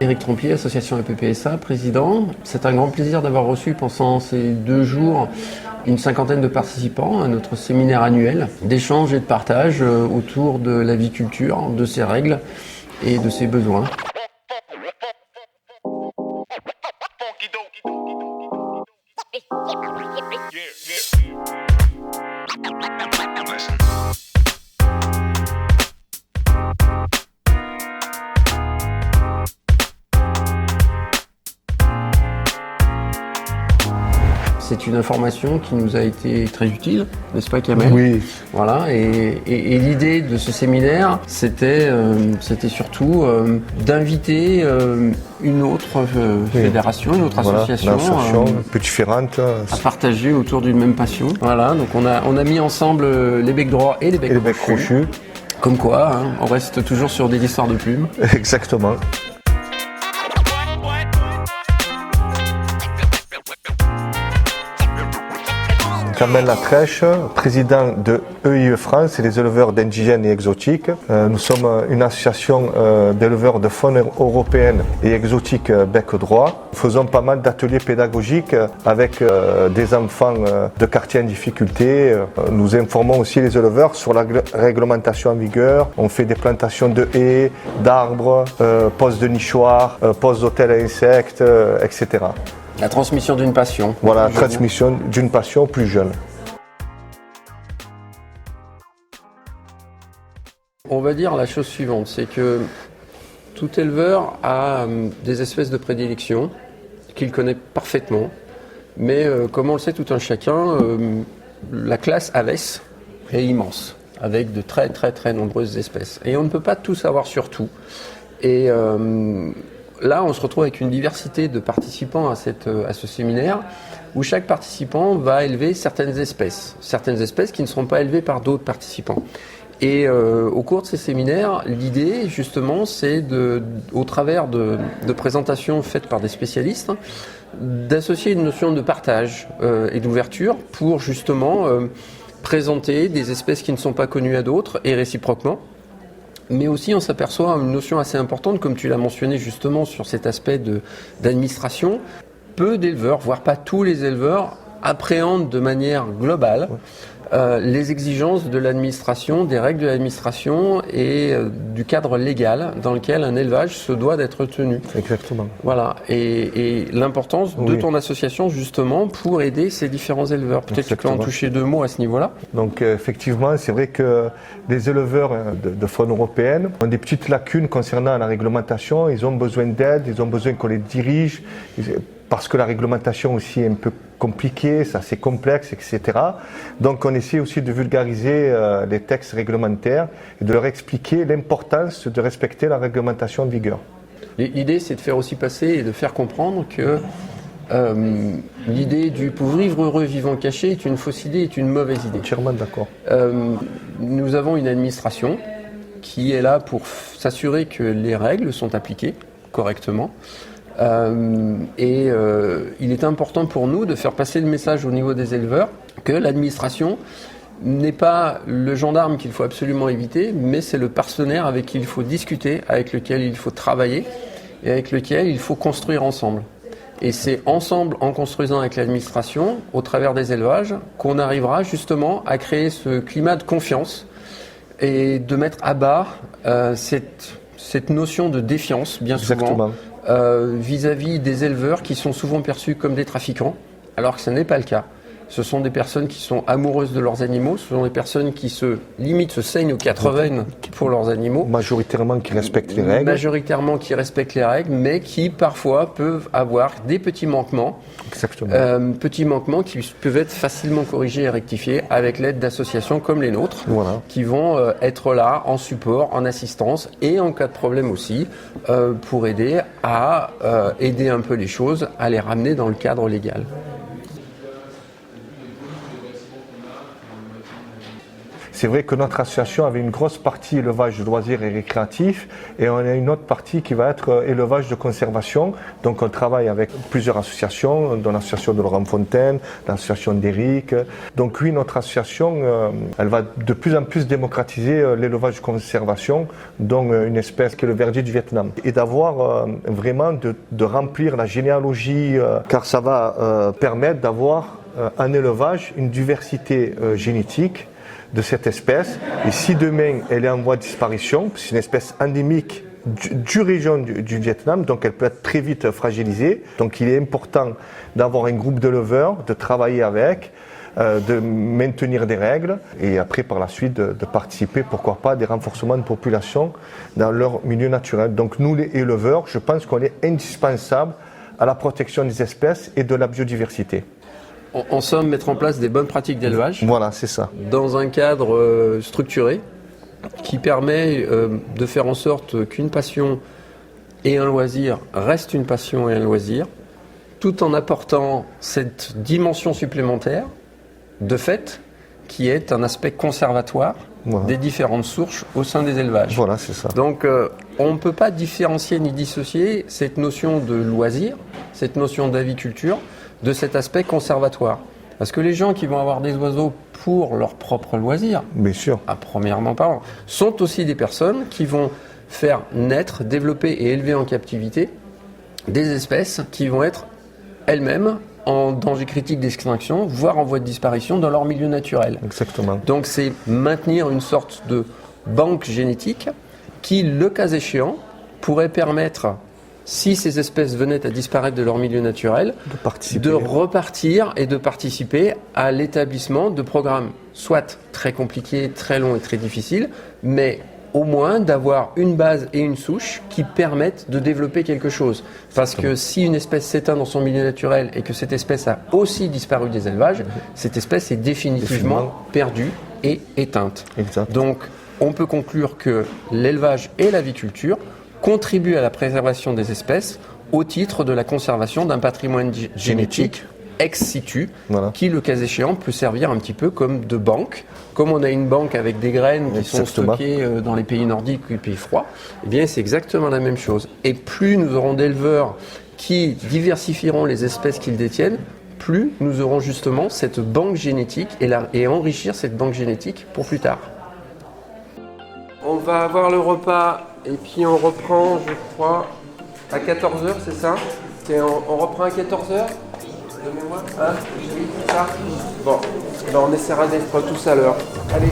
Éric Trompier, association APPSA, président. C'est un grand plaisir d'avoir reçu pendant ces 2 jours une cinquantaine de participants à notre séminaire annuel d'échange et de partage autour de la viculture, de ses règles et de ses besoins. C'est une information qui nous a été très utile, n'est-ce pas Kamel ? Oui. Voilà, et l'idée de ce séminaire, c'était surtout d'inviter une autre fédération, une autre association, un peu différente, à partager autour d'une même passion. Voilà, donc on a mis ensemble les becs droits et les becs crochus. Comme quoi, hein, on reste toujours sur des histoires de plumes. Exactement. Kamel Latrèche, président de EIE France et les éleveurs d'indigènes et exotiques. Nous sommes une association d'éleveurs de faune européenne et exotique bec droit. Nous faisons pas mal d'ateliers pédagogiques avec des enfants de quartiers en difficulté. Nous informons aussi les éleveurs sur la réglementation en vigueur. On fait des plantations de haies, d'arbres, pose de nichoirs, pose d'hôtels à insectes, etc. La transmission d'une passion. Voilà, la transmission d'une passion plus jeune. On va dire la chose suivante, c'est que tout éleveur a des espèces de prédilection qu'il connaît parfaitement, mais comme on le sait tout un chacun, la classe Aves est immense, avec de très très très nombreuses espèces. Et on ne peut pas tout savoir sur tout. Et là, on se retrouve avec une diversité de participants à ce séminaire où chaque participant va élever certaines espèces qui ne seront pas élevées par d'autres participants. Et au cours de ces séminaires, l'idée, justement, c'est au travers de présentations faites par des spécialistes, d'associer une notion de partage et d'ouverture pour, justement, présenter des espèces qui ne sont pas connues à d'autres et réciproquement. Mais aussi, on s'aperçoit une notion assez importante, comme tu l'as mentionné justement sur cet aspect d'administration. Peu d'éleveurs, voire pas tous les éleveurs, appréhendent de manière globale les exigences de l'administration, des règles de l'administration et du cadre légal dans lequel un élevage se doit d'être tenu. Exactement. Voilà, et l'importance de ton association justement pour aider ces différents éleveurs. Peut-être que tu peux en toucher 2 mots à ce niveau-là. Donc effectivement, c'est vrai que les éleveurs de faune européenne ont des petites lacunes concernant la réglementation. Ils ont besoin d'aide, ils ont besoin qu'on les dirige, parce que la réglementation aussi est un peu compliquée, c'est assez complexe, etc. Donc on essaie aussi de vulgariser les textes réglementaires et de leur expliquer l'importance de respecter la réglementation en vigueur. L'idée, c'est de faire aussi passer et de faire comprendre que l'idée du pour vivre heureux vivant caché est une fausse idée, est une mauvaise idée. Entièrement d'accord. Nous avons une administration qui est là pour s'assurer que les règles sont appliquées correctement. Il est important pour nous de faire passer le message au niveau des éleveurs que l'administration n'est pas le gendarme qu'il faut absolument éviter, mais c'est le partenaire avec qui il faut discuter, avec lequel il faut travailler et avec lequel il faut construire ensemble. Et c'est ensemble, en construisant avec l'administration, au travers des élevages, qu'on arrivera justement à créer ce climat de confiance et de mettre à bas cette cette notion de défiance, bien Exactement. souvent, vis-à-vis des éleveurs qui sont souvent perçus comme des trafiquants, alors que ce n'est pas le cas. Ce sont des personnes qui sont amoureuses de leurs animaux, ce sont des personnes qui se saignent aux 80 pour leurs animaux. Majoritairement qui respectent les règles. Majoritairement qui respectent les règles, mais qui parfois peuvent avoir des petits manquements. Exactement. Petits manquements qui peuvent être facilement corrigés et rectifiés avec l'aide d'associations comme les nôtres, Voilà. qui vont être là en support, en assistance et en cas de problème aussi, pour aider à aider un peu les choses, à les ramener dans le cadre légal. C'est vrai que notre association avait une grosse partie élevage de loisirs et récréatifs et on a une autre partie qui va être élevage de conservation. Donc on travaille avec plusieurs associations, dont l'association de Laurent Fontaine, l'association d'Éric. Donc oui, notre association, elle va de plus en plus démocratiser l'élevage de conservation, dont une espèce qui est le verdier du Vietnam. Et d'avoir vraiment de remplir la généalogie, car ça va permettre d'avoir un élevage, une diversité génétique de cette espèce. Et si demain elle est en voie de disparition, c'est une espèce endémique du région du Vietnam, donc elle peut être très vite fragilisée. Donc il est important d'avoir un groupe d'éleveurs, de travailler avec, de maintenir des règles et après par la suite de participer, pourquoi pas, à des renforcements de population dans leur milieu naturel. Donc nous les éleveurs, je pense qu'on est indispensable à la protection des espèces et de la biodiversité. En somme, mettre en place des bonnes pratiques d'élevage. Voilà, c'est ça. Dans un cadre structuré qui permet de faire en sorte qu'une passion et un loisir restent une passion et un loisir, tout en apportant cette dimension supplémentaire, de fait, qui est un aspect conservatoire des différentes sources au sein des élevages. Voilà, c'est ça. Donc, on ne peut pas différencier ni dissocier cette notion de loisir, cette notion d'aviculture, de cet aspect conservatoire. Parce que les gens qui vont avoir des oiseaux pour leur propre loisir, bien sûr, premièrement parlant, sont aussi des personnes qui vont faire naître, développer et élever en captivité des espèces qui vont être elles-mêmes en danger critique d'extinction, voire en voie de disparition dans leur milieu naturel. Exactement. Donc c'est maintenir une sorte de banque génétique qui, le cas échéant, pourrait permettre, si ces espèces venaient à disparaître de leur milieu naturel, de repartir et de participer à l'établissement de programmes, soit très compliqués, très longs et très difficiles, mais au moins d'avoir une base et une souche qui permettent de développer quelque chose. Parce que si une espèce s'éteint dans son milieu naturel et que cette espèce a aussi disparu des élevages, cette espèce est définitivement perdue et éteinte. Exact. Donc on peut conclure que l'élevage et l'aviculture contribue à la préservation des espèces au titre de la conservation d'un patrimoine génétique ex situ, qui, le cas échéant, peut servir un petit peu comme de banque. Comme on a une banque avec des graines qui sont stockées dans les pays nordiques ou les pays froids, eh bien c'est exactement la même chose. Et plus nous aurons d'éleveurs qui diversifieront les espèces qu'ils détiennent, plus nous aurons justement cette banque génétique et enrichir cette banque génétique pour plus tard. On va avoir le repas et puis on reprend, je crois, à 14h, c'est ça? On reprend à 14h de mémoire? Hein? Oui, c'est ça? Bon, ben on essaiera d'être tous à l'heure. Allez.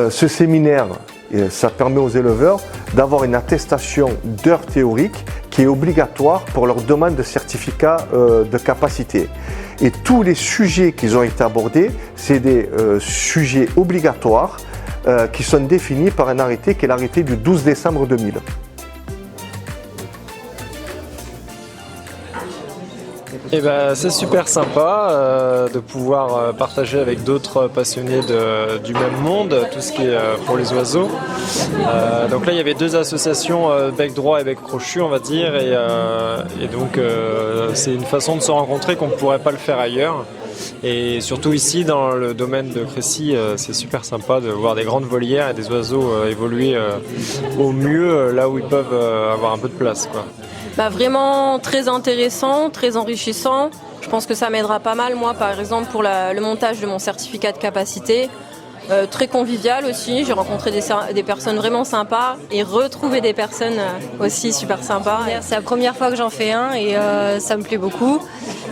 Ce séminaire, ça permet aux éleveurs d'avoir une attestation d'heures théoriques qui est obligatoire pour leur demande de certificat de capacité. Et tous les sujets qui ont été abordés, c'est des sujets obligatoires qui sont définis par un arrêté qui est l'arrêté du 12 décembre 2000. Et ben, c'est super sympa de pouvoir partager avec d'autres passionnés du même monde, tout ce qui est pour les oiseaux. Donc là, il y avait 2 associations, bec droit et bec crochu, on va dire, et donc c'est une façon de se rencontrer qu'on ne pourrait pas le faire ailleurs. Et surtout ici, dans le domaine de Crécy, c'est super sympa de voir des grandes volières et des oiseaux évoluer au mieux là où ils peuvent avoir un peu de place, quoi. Bah, vraiment très intéressant, très enrichissant. Je pense que ça m'aidera pas mal, moi, par exemple, pour le montage de mon certificat de capacité. Très convivial aussi, j'ai rencontré des personnes vraiment sympas et retrouvé des personnes aussi super sympas. C'est la première fois que j'en fais un et ça me plaît beaucoup.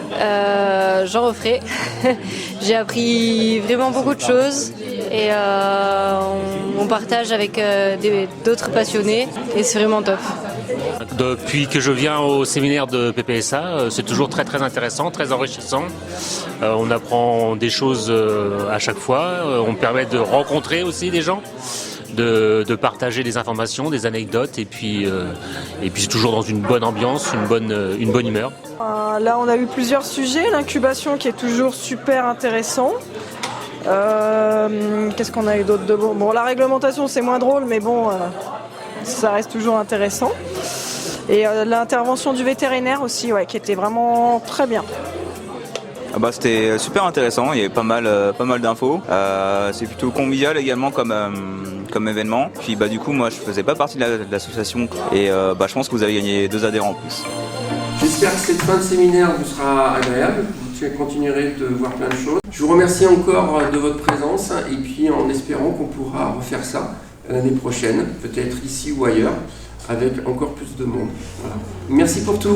J'en referai. J'ai appris vraiment beaucoup de choses et on partage avec d'autres passionnés et c'est vraiment top. Depuis que je viens au séminaire de PPSA, c'est toujours très très intéressant, très enrichissant. On apprend des choses à chaque fois, on permet de rencontrer aussi des gens, de partager des informations, des anecdotes et puis c'est toujours dans une bonne ambiance, une bonne humeur. Là on a eu plusieurs sujets, l'incubation qui est toujours super intéressant. Qu'est-ce qu'on a eu d'autre de bon? Bon, la réglementation c'est moins drôle mais bon, ça reste toujours intéressant. Et l'intervention du vétérinaire aussi, ouais, qui était vraiment très bien. Ah bah, c'était super intéressant, il y avait pas mal d'infos. C'est plutôt convivial également comme événement. Puis bah, du coup, moi je faisais pas partie de l'association et je pense que vous avez gagné 2 adhérents en plus. J'espère que cette fin de séminaire vous sera agréable, vous continuerez de voir plein de choses. Je vous remercie encore de votre présence et puis en espérant qu'on pourra refaire ça l'année prochaine, peut-être ici ou ailleurs, avec encore plus de monde. Voilà. Merci pour tout.